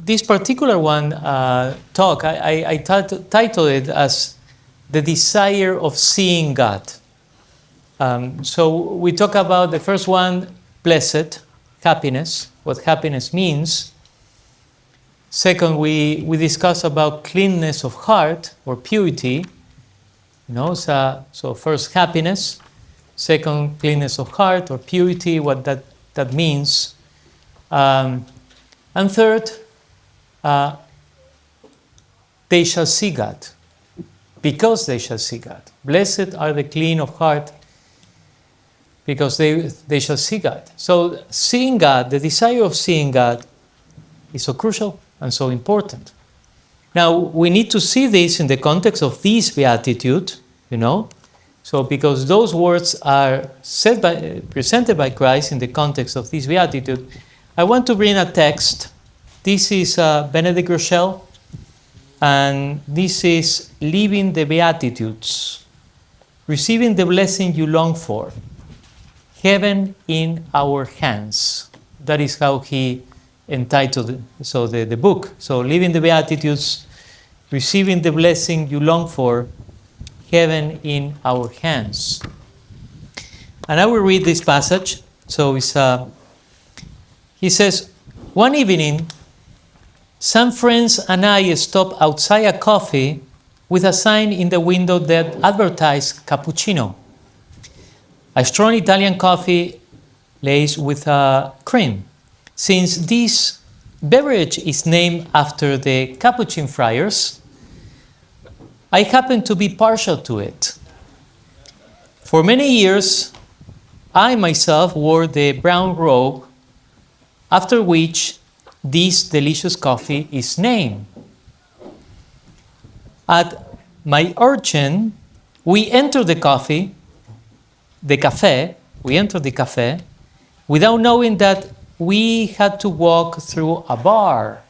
this particular one talk, I titled it as The Desire of Seeing God. So we talk about the first one, blessed, happiness, what happiness means. Second, we discuss about cleanness of heart or purity. So first happiness, second cleanness of heart or purity, what that means. And third, they shall see God, because they shall see God. Blessed are the clean of heart, because they shall see God. So seeing God, the desire of seeing God, is so crucial and so important. Now, we need to see this in the context of this Beatitude, So because those words are presented by Christ in the context of this Beatitude, I want to bring a text. This is Benedict Rochelle, and this is Living the Beatitudes, receiving the blessing you long for, heaven in our hands. That is how he entitled the book. So Living the Beatitudes, receiving the blessing you long for, heaven in our hands. And I will read this passage. So he says, one evening, some friends and I stopped outside a coffee with a sign in the window that advertised cappuccino, a strong Italian coffee laced with cream. Since this beverage is named after the Capuchin friars, I happen to be partial to it. For many years, I myself wore the brown robe after which this delicious coffee is named. At my urging, we entered the cafe, without knowing that we had to walk through a bar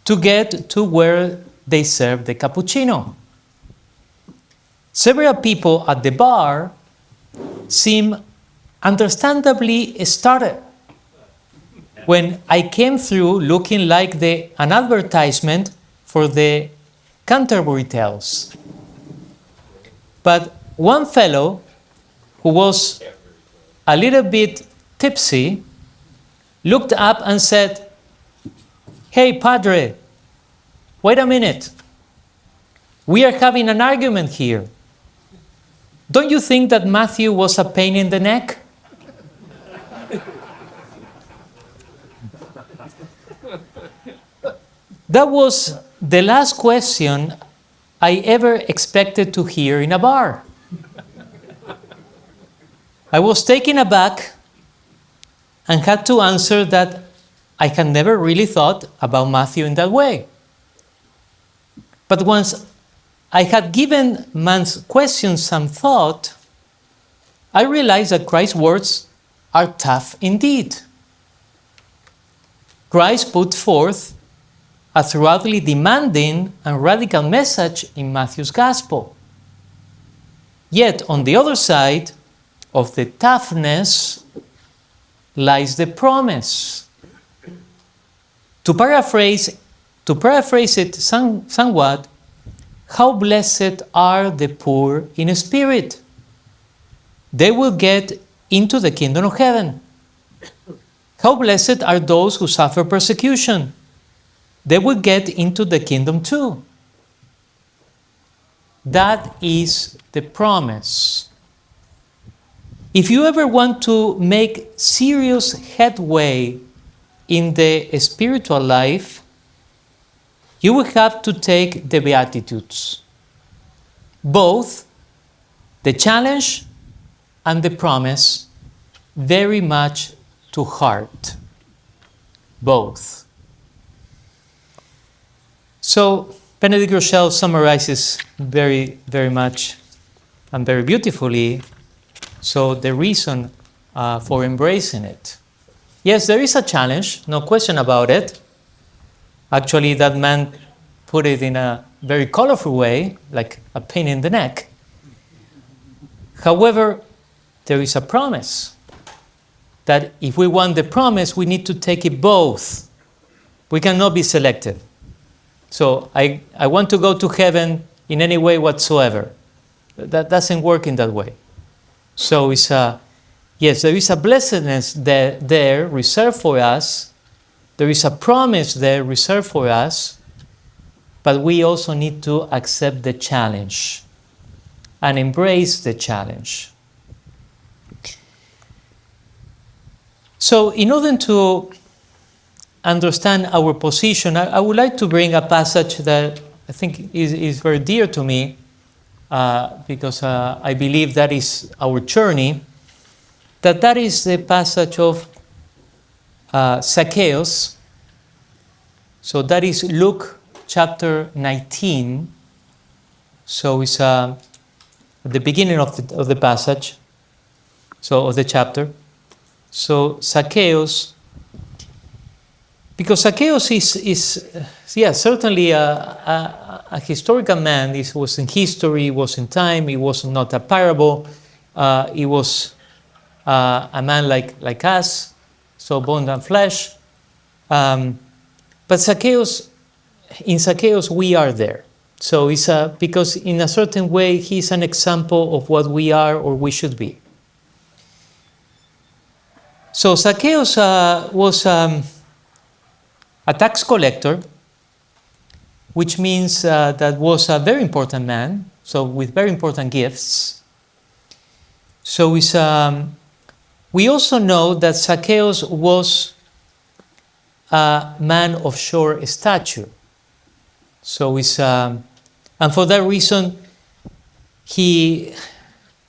to get to where they serve the cappuccino. Several people at the bar seemed understandably startled when I came through looking like an advertisement for the Canterbury Tales. But one fellow who was a little bit tipsy looked up and said, "Hey, Padre, wait a minute. We are having an argument here. Don't you think that Matthew was a pain in the neck?" That was the last question I ever expected to hear in a bar. I was taken aback and had to answer that I had never really thought about Matthew in that way. But once I had given man's question some thought, I realized that Christ's words are tough indeed. Christ put forth a thoroughly demanding and radical message in Matthew's Gospel. Yet, on the other side of the toughness lies the promise. To paraphrase it somewhat, how blessed are the poor in spirit. They will get into the kingdom of heaven. How blessed are those who suffer persecution. They will get into the kingdom too. That is the promise. If you ever want to make serious headway in the spiritual life, you will have to take the Beatitudes. Both the challenge and the promise very much to heart. Both. So Benedict Rochelle summarizes very, very much and very beautifully the reason for embracing it. Yes, there is a challenge, no question about it. Actually, that man put it in a very colorful way, like a pain in the neck. However, there is a promise that if we want the promise, we need to take it both. We cannot be selective. So I want to go to heaven in any way whatsoever. That doesn't work in that way. So it's yes, there is a blessedness there reserved for us. There is a promise there reserved for us. But we also need to accept the challenge and embrace the challenge. So in order to understand our position, I would like to bring a passage that I think is very dear to me, because I believe that is our journey. That is the passage of Zacchaeus. So that is Luke chapter 19. So it's at the beginning of the passage, so of the chapter. So Zacchaeus, because Zacchaeus is certainly a historical man. This was in history, it was in time, it was not a parable. It was a man like us, so bone and flesh. But in Zacchaeus we are there. So it's because in a certain way he's an example of what we are or we should be. So Zacchaeus was a tax collector, which means that was a very important man, so with very important gifts. So we also know that Zacchaeus was a man of short stature. So and for that reason, he,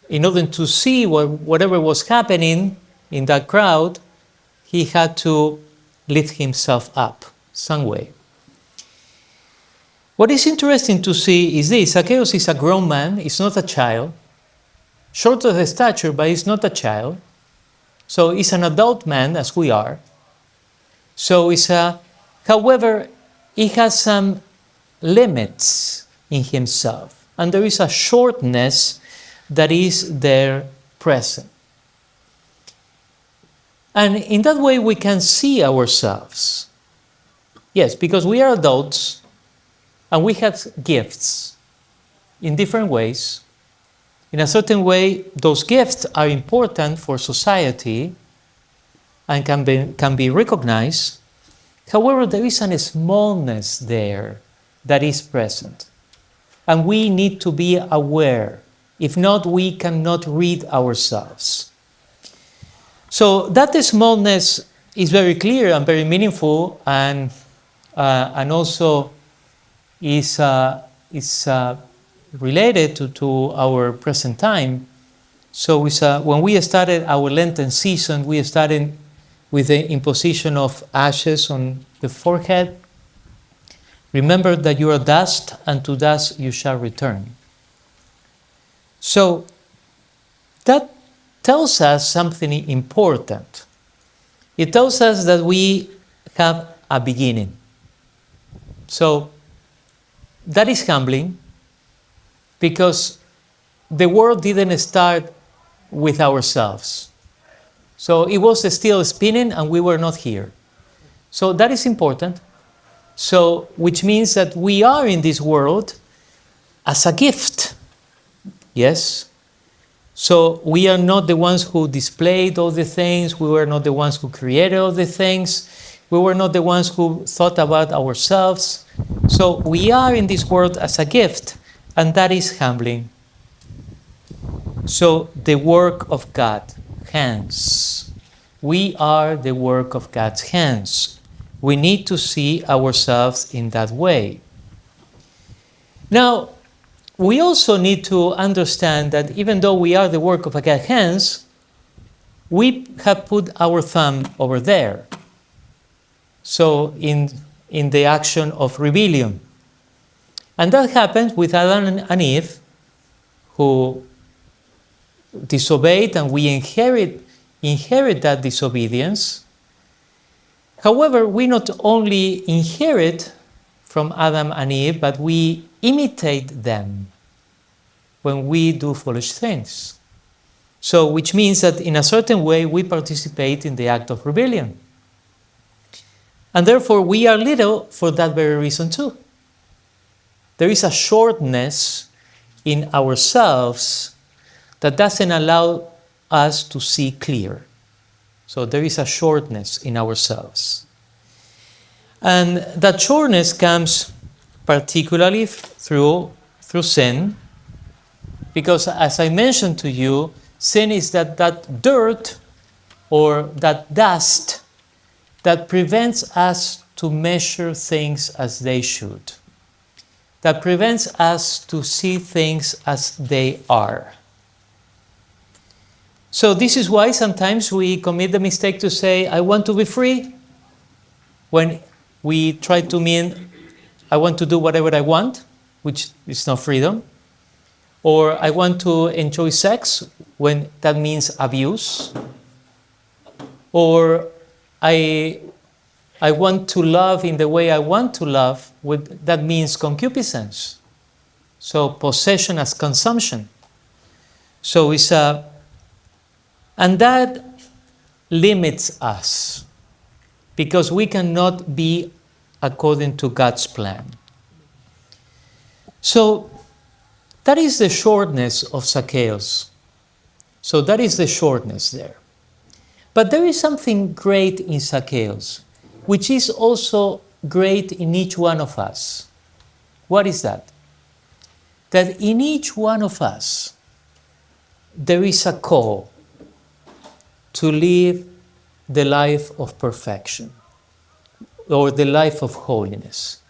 in order to see whatever was happening in that crowd, he had to lift himself up some way. What is interesting to see is this: Zacchaeus is a grown man, he's not a child, short of stature, but he's not a child. So he's an adult man, as we are. So however, he has some limits in himself, and there is a shortness that is there present. And in that way we can see ourselves. Yes, because we are adults and we have gifts in different ways. In a certain way, those gifts are important for society and can be recognized. However, there is a smallness there that is present. And we need to be aware. If not, we cannot read ourselves. So that smallness is very clear and very meaningful, and also is related to our present time. So when we started our Lenten season, we started with the imposition of ashes on the forehead. Remember that you are dust, and to dust you shall return. So that tells us something important. It tells us that we have a beginning. So that is humbling, because the world didn't start with ourselves. So it was still spinning and we were not here. So that is important. So, which means that we are in this world as a gift. Yes? So we are not the ones who displayed all the things. We were not the ones who created all the things. We were not the ones who thought about ourselves. So we are in this world as a gift, and that is humbling. So the work of God's hands. We are the work of God's hands. We need to see ourselves in that way. Now, we also need to understand that even though we are the work of God's hands, we have put our thumb over there. So in the action of rebellion. And that happens with Adam and Eve, who disobeyed, and we inherit that disobedience. However, we not only inherit from Adam and Eve, but we imitate them when we do foolish things. So, which means that in a certain way we participate in the act of rebellion. And therefore we are little for that very reason too. There is a shortness in ourselves that doesn't allow us to see clear. So there is a shortness in ourselves. And that shortness comes particularly through sin, because as I mentioned to you, sin is that dirt or that dust that prevents us to measure things as they should, that prevents us to see things as they are. So this is why sometimes we commit the mistake to say, I want to be free, when we try to mean, I want to do whatever I want, which is not freedom. Or I want to enjoy sex, when that means abuse. Or I want to love in the way I want to love, that means concupiscence. So possession as consumption. So and that limits us, because we cannot be according to God's plan. So that is the shortness of Zacchaeus. So that is the shortness there. But there is something great in Zacchaeus, which is also great in each one of us. What is that? That in each one of us, there is a call to live the life of perfection, or the life of holiness.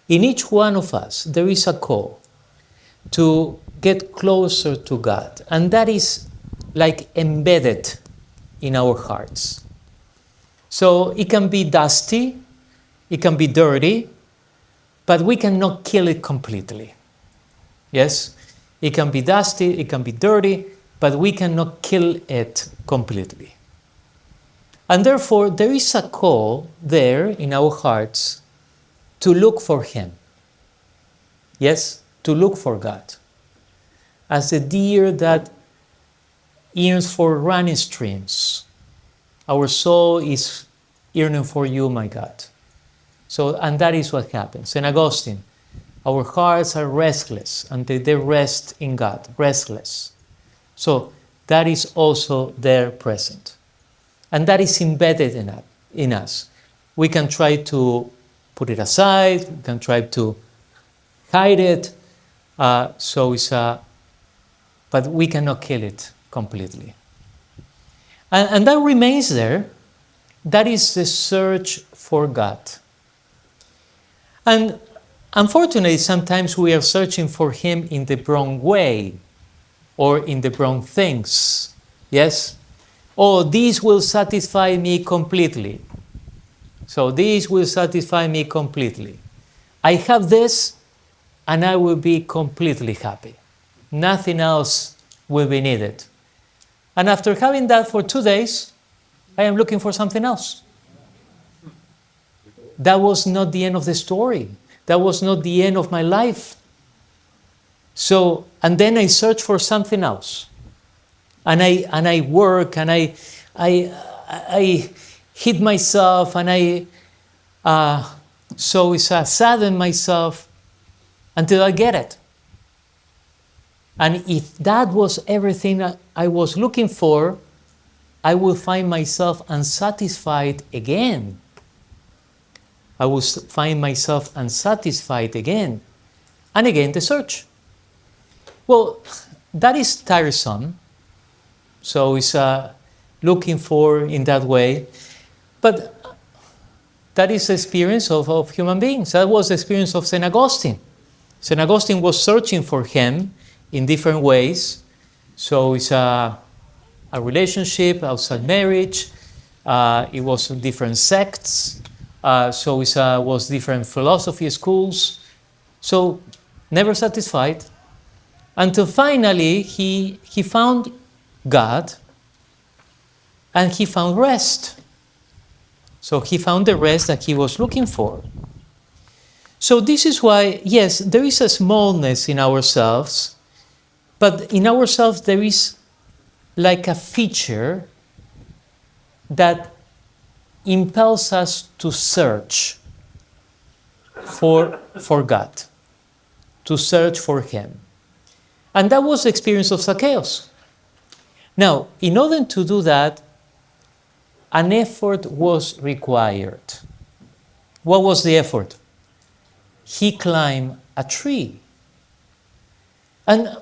In each one of us, there is a call to get closer to God. And that is like embedded in our hearts. So it can be dusty, it can be dirty, but we cannot kill it completely. Yes? It can be dusty, it can be dirty, but we cannot kill it completely. And therefore, there is a call there in our hearts to look for Him. Yes? To look for God. As a deer that yearns for running streams, our soul is yearning for you, my God. So, and that is what happens. St. Augustine, our hearts are restless until they rest in God, restless. So that is also there present. And that is embedded in us. We can try to put it aside, we can try to hide it, but we cannot kill it completely. And that remains there. That is the search for God. And unfortunately, sometimes we are searching for Him in the wrong way or in the wrong things. Yes? Oh, this will satisfy me completely. So this will satisfy me completely. I have this and I will be completely happy. Nothing else will be needed. And after having that for 2 days, I am looking for something else. That was not the end of the story. That was not the end of my life. So, and then I search for something else. And I work and I hit myself and I sadden myself until I get it. And if that was everything I was looking for, I will find myself unsatisfied again. I will find myself unsatisfied again. And again, the search. Well, that is tiresome. So it's looking for in that way. But that is the experience of human beings. That was the experience of St. Augustine. St. Augustine was searching for Him in different ways. So it's a relationship outside marriage. It was different sects. So it was different philosophy schools. So never satisfied. Until finally he found God and he found rest. So he found the rest that he was looking for. So this is why, yes, there is a smallness in ourselves, but in ourselves there is like a feature that impels us to search for God, to search for Him. And that was the experience of Zacchaeus. Now, in order to do that, an effort was required. What was the effort? He climbed a tree. And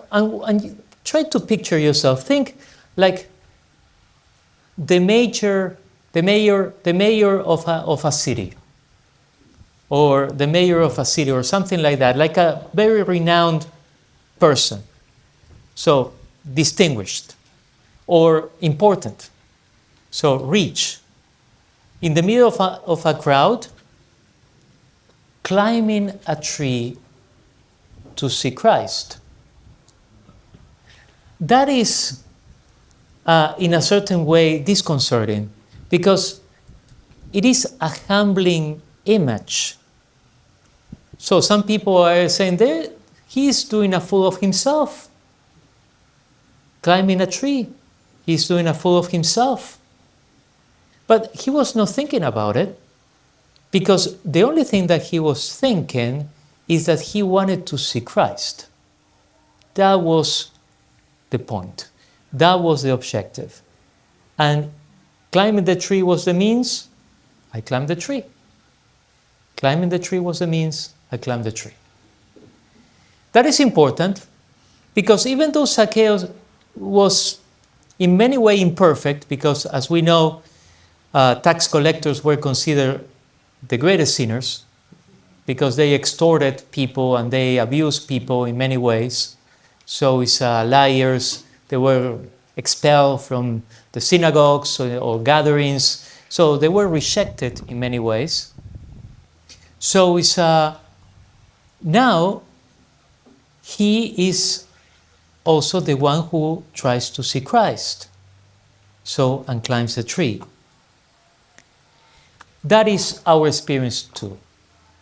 try to picture yourself. Think like the mayor of a city, or the mayor of a city, or something like that, like a very renowned person. So distinguished or important. So rich. In the middle of a crowd, climbing a tree to see Christ. That is, in a certain way, disconcerting, because it is a humbling image. So some people are saying that he's doing a fool of himself. Climbing a tree, he's doing a fool of himself. But he was not thinking about it, because the only thing that he was thinking is that he wanted to see Christ. That was the point. That was the objective. And climbing the tree was the means. I climbed the tree. Climbing the tree was the means. I climbed the tree. That is important, because even though Zacchaeus was in many ways imperfect, because as we know, tax collectors were considered the greatest sinners, because they extorted people and they abused people in many ways. So it's liars. They were expelled from the synagogues or gatherings. So they were rejected in many ways. So it's now he is also the one who tries to see Christ. So, and climbs the tree. That is our experience too.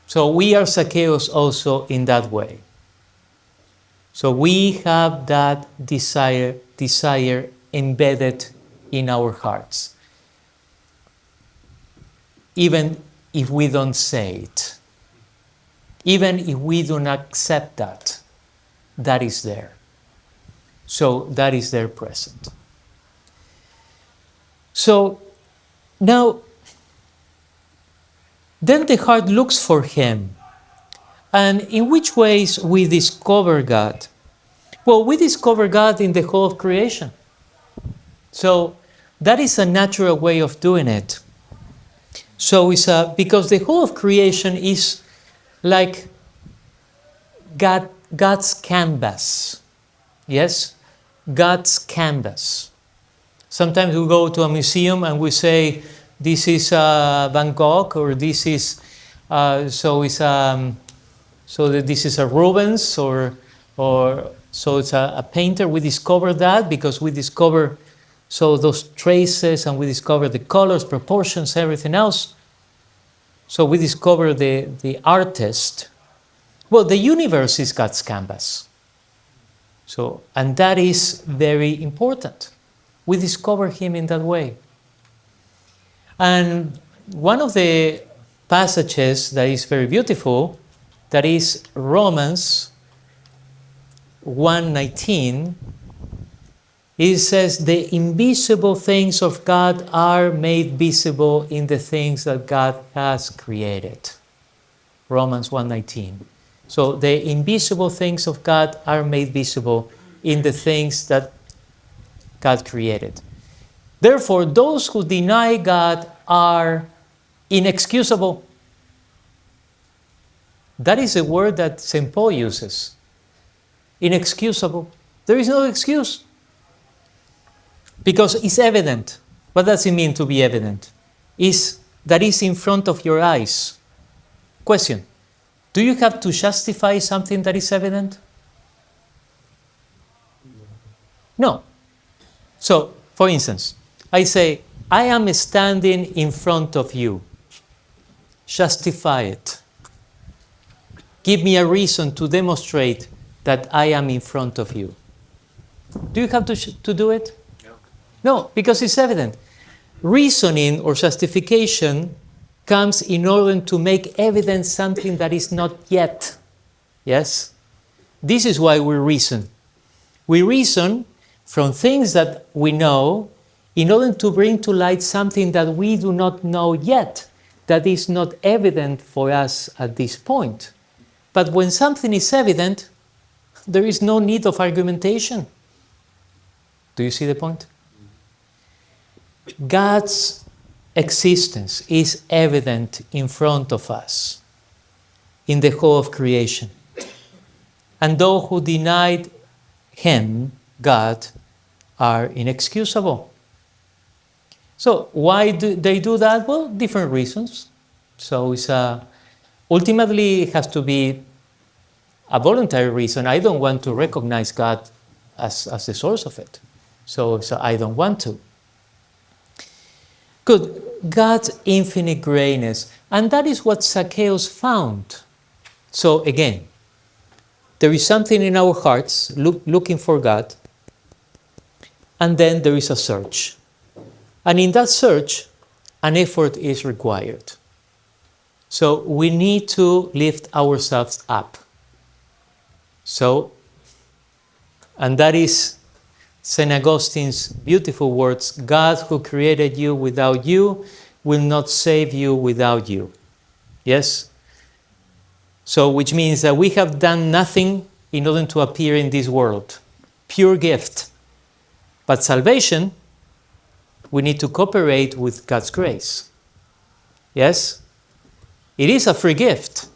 So we are Zacchaeus also in that way. So we have that desire embedded in our hearts. Even if we don't say it, even if we do not accept that, that is there. So that is there present. So now, then the heart looks for Him. And in which ways we discover God? Well, we discover God in the whole of creation. So that is a natural way of doing it. So it's because the whole of creation is like God's canvas. Yes? God's canvas. Sometimes we go to a museum and we say, this is Van Gogh, or this is, so this is a Rubens, or so it's a painter. We discover that because we discover those traces, and we discover the colors, proportions, everything else. So we discover the artist. Well, the universe is God's canvas. So, and that is very important. We discover Him in that way. And one of the passages that is very beautiful, that is Romans 1:19. It says, the invisible things of God are made visible in the things that God has created. Romans 1:19. So the invisible things of God are made visible in the things that God created. Therefore, those who deny God are inexcusable. That is a word that St. Paul uses. Inexcusable. There is no excuse. Because it's evident. What does it mean to be evident? That is in front of your eyes. Question. Do you have to justify something that is evident? No. So, for instance, I say, I am standing in front of you. Justify it. Give me a reason to demonstrate that I am in front of you. Do you have to do it? No, because it's evident. reasoning or justification comes in order to make evident something that is not yet. Yes? This is why we reason. We reason from things that we know in order to bring to light something that we do not know yet, that is not evident for us at this point. But when something is evident, there is no need of argumentation. Do you see the point? God's existence is evident in front of us in the whole of creation. And those who denied Him, God, are inexcusable. So why do they do that? Well, different reasons. So it's ultimately it has to be a voluntary reason. I don't want to recognize God as the source of it. So I don't want to. Good. God's infinite greatness. And that is what Zacchaeus found. So again, there is something in our hearts looking for God. And then there is a search. And in that search, an effort is required. So we need to lift ourselves up. So, and that is St. Augustine's beautiful words, God who created you without you will not save you without you. Yes? So, which means that we have done nothing in order to appear in this world. Pure gift. But salvation, we need to cooperate with God's grace. Yes? It is a free gift,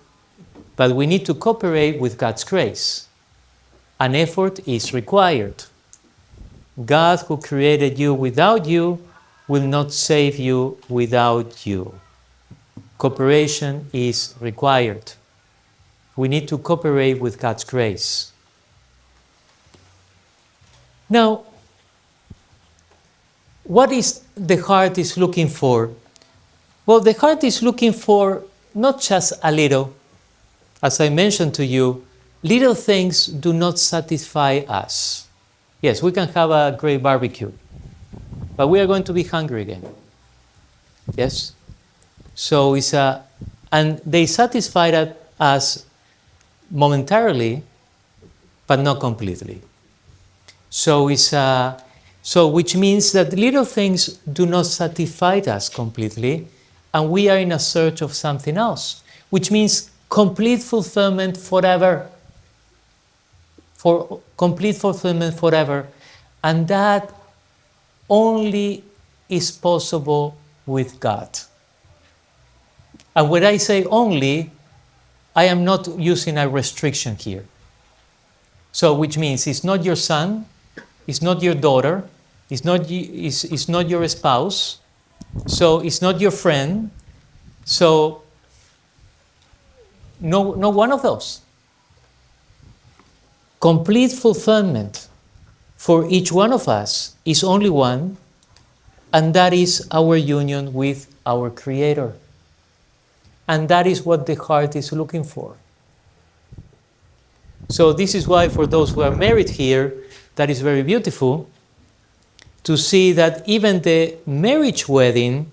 but we need to cooperate with God's grace. An effort is required. God who created you without you will not save you without you. Cooperation is required. We need to cooperate with God's grace. Now, what is the heart is looking for? Well, the heart is looking for not just a little. As I mentioned to you, little things do not satisfy us. Yes, we can have a great barbecue, but we are going to be hungry again. Yes? So it's and they satisfy us momentarily, but not completely. So so which means that little things do not satisfy us completely, and we are in a search of something else, which means complete fulfillment forever. For complete fulfillment forever. And that only is possible with God. And when I say only, I am not using a restriction here. So which means it's not your son, it's not your daughter, it's not your spouse, so it's not your friend, so no one of those. Complete fulfillment for each one of us is only one, and that is our union with our Creator. And that is what the heart is looking for. So this is why for those who are married here, that is very beautiful to see that even the marriage wedding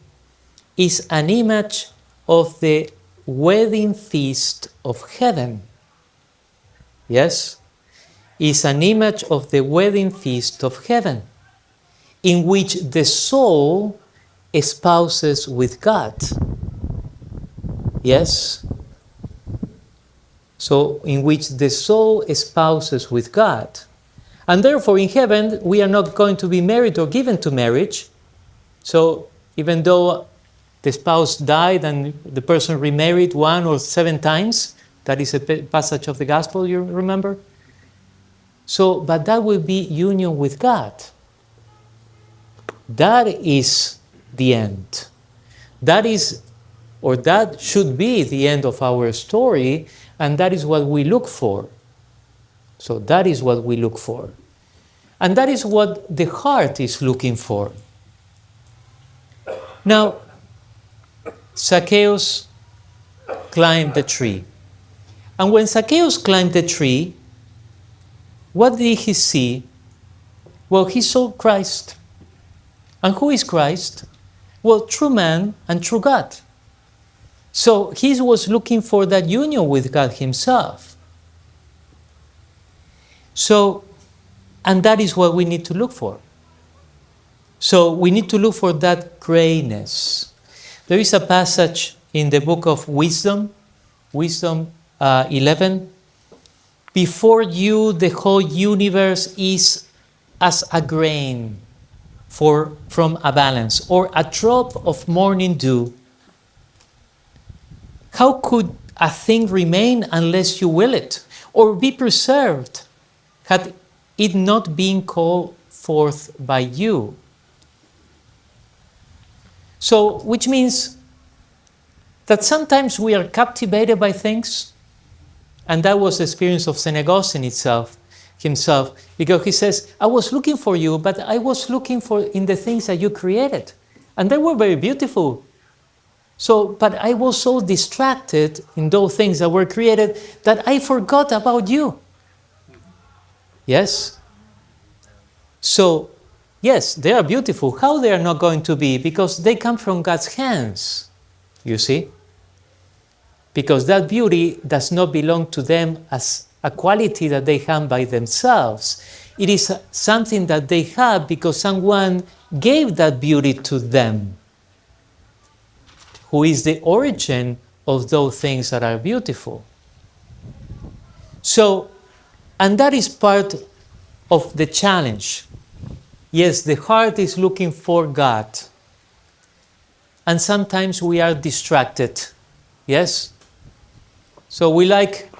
is an image of the wedding feast of heaven. Yes? Is an image of the wedding feast of heaven, in which the soul espouses with God. Yes? So, in which the soul espouses with God. And therefore, in heaven, we are not going to be married or given to marriage. So, even though the spouse died and the person remarried 1 or 7 times, that is a passage of the gospel, you remember? So, but that will be union with God. That is the end. That is, or that should be the end of our story, and that is what we look for. So that is what we look for. And that is what the heart is looking for. Now, Zacchaeus climbed the tree. And when Zacchaeus climbed the tree, what did he see? Well, he saw Christ. And who is Christ? Well, true man and true God. So he was looking for that union with God himself. So, and that is what we need to look for. So we need to look for that grayness. There is a passage in the book of Wisdom 11. Before you, the whole universe is as a grain from a balance, or a drop of morning dew. How could a thing remain unless you will it, or be preserved, had it not been called forth by you? So, which means that sometimes we are captivated by things, and that was the experience of St. Augustine himself, because he says, I was looking for you, but I was looking for in the things that you created, and they were very beautiful. So, but I was so distracted in those things that were created that I forgot about you. Yes? So, yes, they are beautiful. How they are not going to be? Because they come from God's hands, you see? Because that beauty does not belong to them as a quality that they have by themselves. It is something that they have because someone gave that beauty to them, who is the origin of those things that are beautiful. So, and that is part of the challenge. Yes, the heart is looking for God. And sometimes we are distracted. Yes? So we like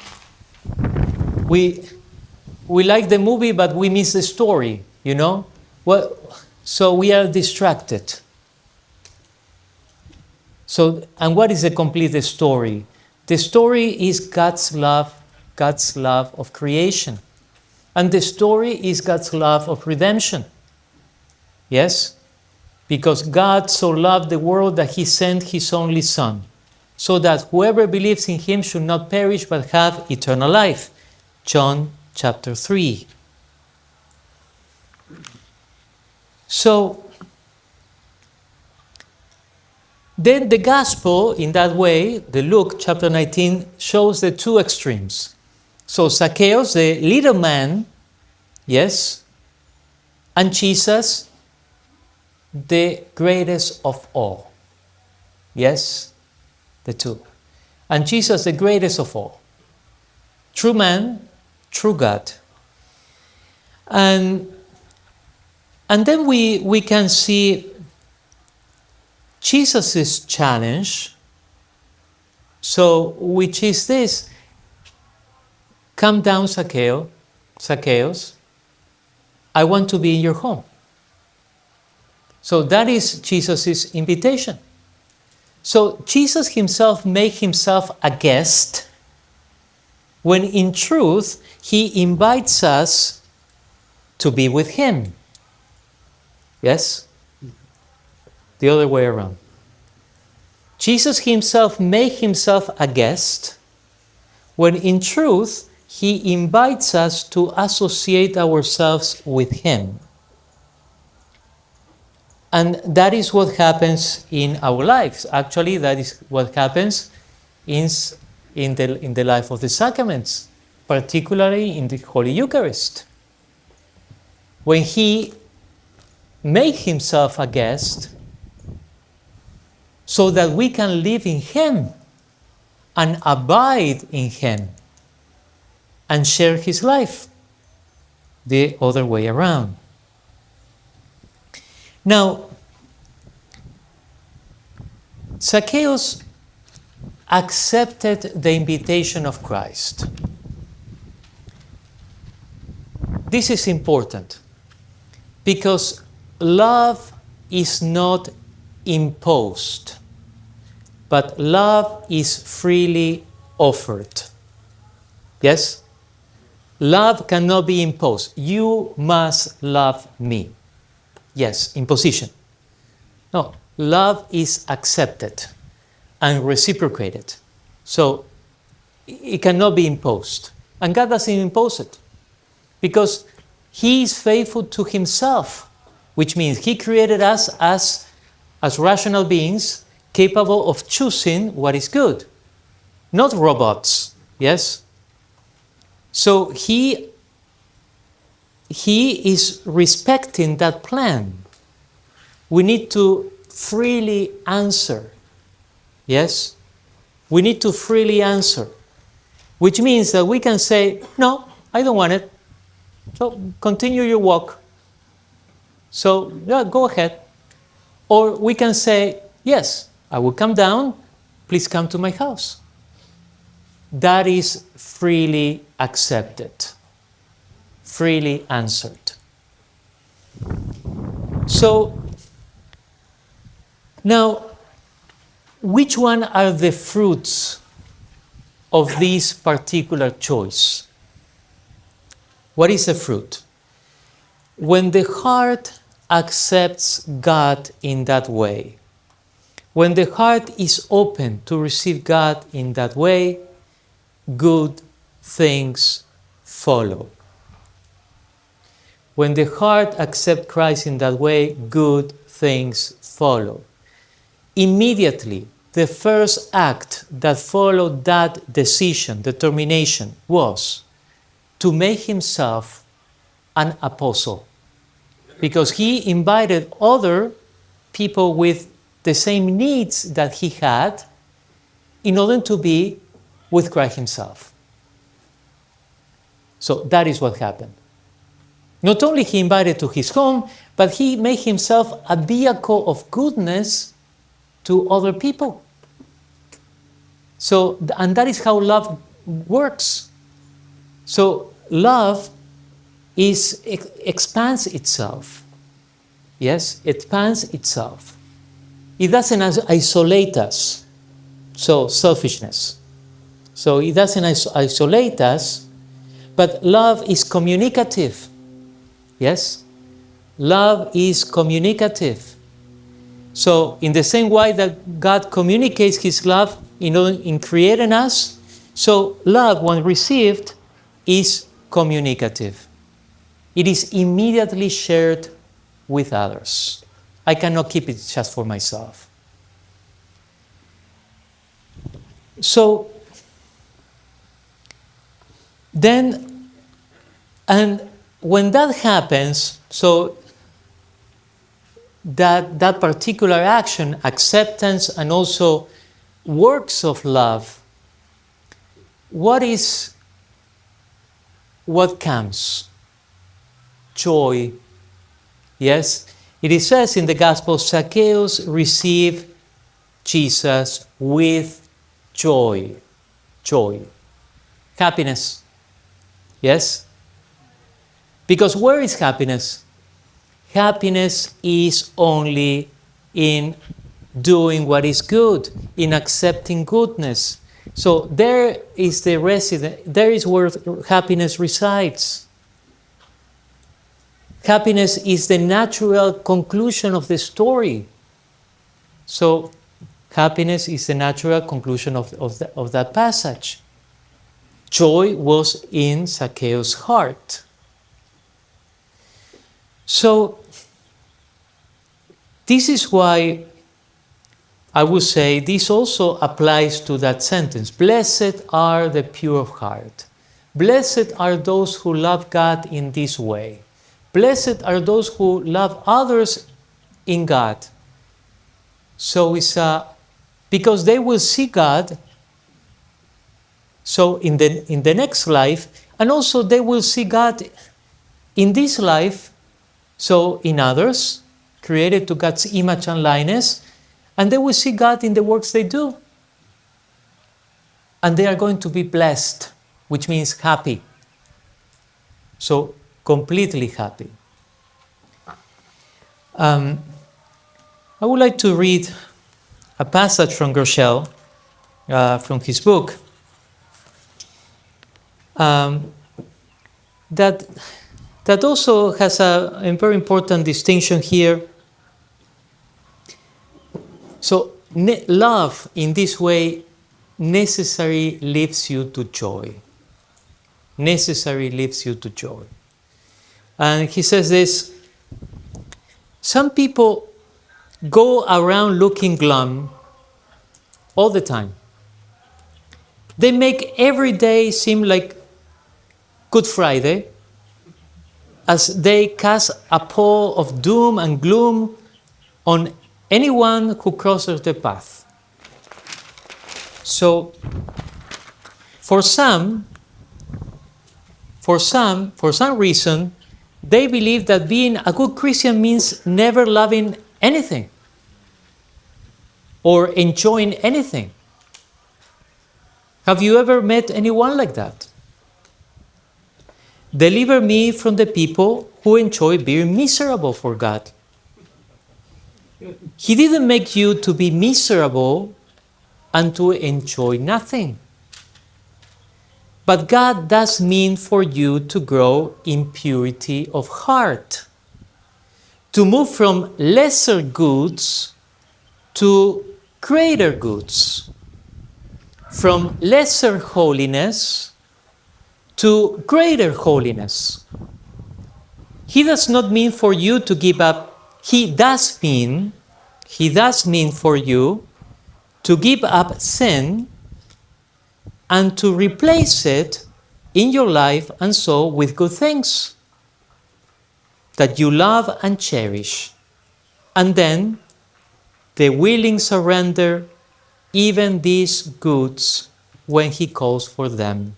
the movie, but we miss the story, you know? Well, so we are distracted. So, and what is the complete story? The story is God's love of creation. And the story is God's love of redemption. Yes? Because God so loved the world that he sent his only Son, so that whoever believes in him should not perish but have eternal life. John chapter 3. So, then the gospel, in that way, the Luke chapter 19, shows the two extremes. So Zacchaeus, the little man, yes, and Jesus, the greatest of all. Yes, the two. And Jesus, the greatest of all. True man, true God. And then we can see Jesus' challenge, so which is this: come down, Zacchaeus, I want to be in your home. So that is Jesus' invitation. So Jesus himself made himself a guest, when in truth he invites us to be with him. Yes? The other way around. Jesus himself made himself a guest, when in truth he invites us to associate ourselves with him. And that is what happens in our lives. Actually, that is what happens in the life of the sacraments, particularly in the Holy Eucharist. When he made himself a guest, so that we can live in him and abide in him and share his life. The other way around. Now, Zacchaeus accepted the invitation of Christ. This is important because love is not imposed, but love is freely offered. Yes? Love cannot be imposed. You must love me. Yes, imposition. No, love is accepted and reciprocated. So it cannot be imposed. And God doesn't impose it because he is faithful to himself, which means he created us as as rational beings capable of choosing what is good, not robots, yes? So he is respecting that plan. We need to freely answer, yes? We need to freely answer, which means that we can say, no, I don't want it. So continue your walk. So yeah, go ahead. Or we can say, yes, I will come down. Please come to my house. That is freely accepted, freely answered. So now, which one are the fruits of this particular choice? What is the fruit? When the heart accepts God in that way, when the heart is open to receive God in that way, good things follow. When the heart accepts Christ in that way, good things follow. Immediately, the first act that followed that decision, determination, was to make himself an apostle, because he invited other people with the same needs that he had in order to be with Christ himself. So that is what happened. Not only he invited to his home, but he made himself a vehicle of goodness to other people. So, and that is how love works. So love expands itself. Yes, it expands itself. It doesn't isolate us. So selfishness. So it doesn't isolate us, but love is communicative. Yes? Love is communicative. So in the same way that God communicates his love in creating us, so love, when received, is communicative. It is immediately shared with others. I cannot keep it just for myself. So then, and when that happens, so that particular action, acceptance, and also works of love, what comes? Joy. Yes? It says in the Gospel, Zacchaeus received Jesus with joy. Joy. Happiness. Yes? Because where is happiness? Happiness is only in doing what is good, in accepting goodness. So there is there is where happiness resides. Happiness is the natural conclusion of the story. So happiness is the natural conclusion of that passage. Joy was in Zacchaeus' heart. So this is why I would say this also applies to that sentence. Blessed are the pure of heart. Blessed are those who love God in this way. Blessed are those who love others in God. So it's because they will see God. So in the next life, and also they will see God in this life. So in others, created to God's image and likeness, and they will see God in the works they do. And they are going to be blessed, which means happy. So completely happy. I would like to read a passage from Groeschel, from his book, that also has a very important distinction here. So love in this way necessarily leads you to joy. Necessarily leads you to joy. And he says this: some people go around looking glum all the time. They make every day seem like Good Friday, as they cast a pall of doom and gloom on anyone who crosses the path. So, for some reason, they believe that being a good Christian means never loving anything or enjoying anything. Have you ever met anyone like that? Deliver me from the people who enjoy being miserable for God. He didn't make you to be miserable and to enjoy nothing. But God does mean for you to grow in purity of heart, to move from lesser goods to greater goods, from lesser holiness to greater holiness. He does not mean for you to give up. He does mean for you to give up sin and to replace it in your life and soul with good things that you love and cherish. And then the willing surrender even these goods when He calls for them.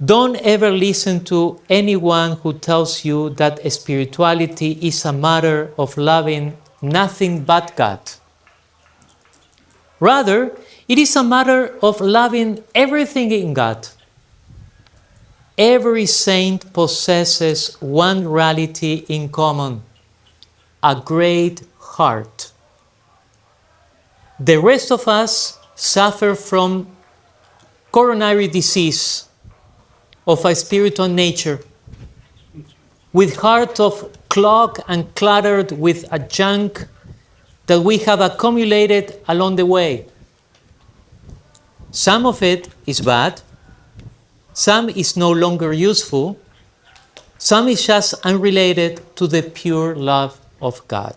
Don't ever listen to anyone who tells you that spirituality is a matter of loving nothing but God. Rather, it is a matter of loving everything in God. Every saint possesses one reality in common: a great heart. The rest of us suffer from coronary disease of a spiritual nature, with heart of clogged and cluttered with a junk that we have accumulated along the way. Some of it is bad, some is no longer useful, some is just unrelated to the pure love of God.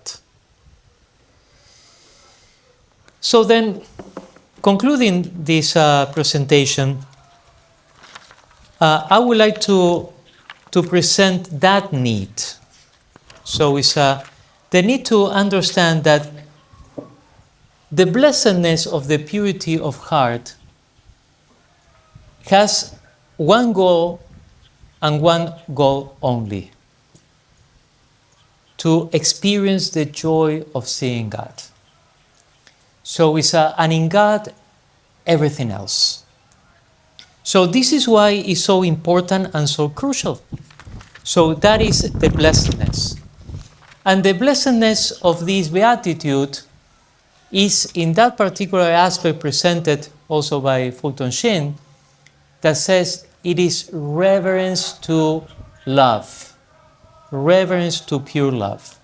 So then, concluding this presentation, I would like to present that need. So it's the need to understand that the blessedness of the purity of heart has one goal and one goal only: to experience the joy of seeing God. So it's and in God, everything else. So this is why it's so important and so crucial. So that is the blessedness. And the blessedness of this beatitude is in that particular aspect presented also by Fulton Sheen, that says it is reverence to love, reverence to pure love.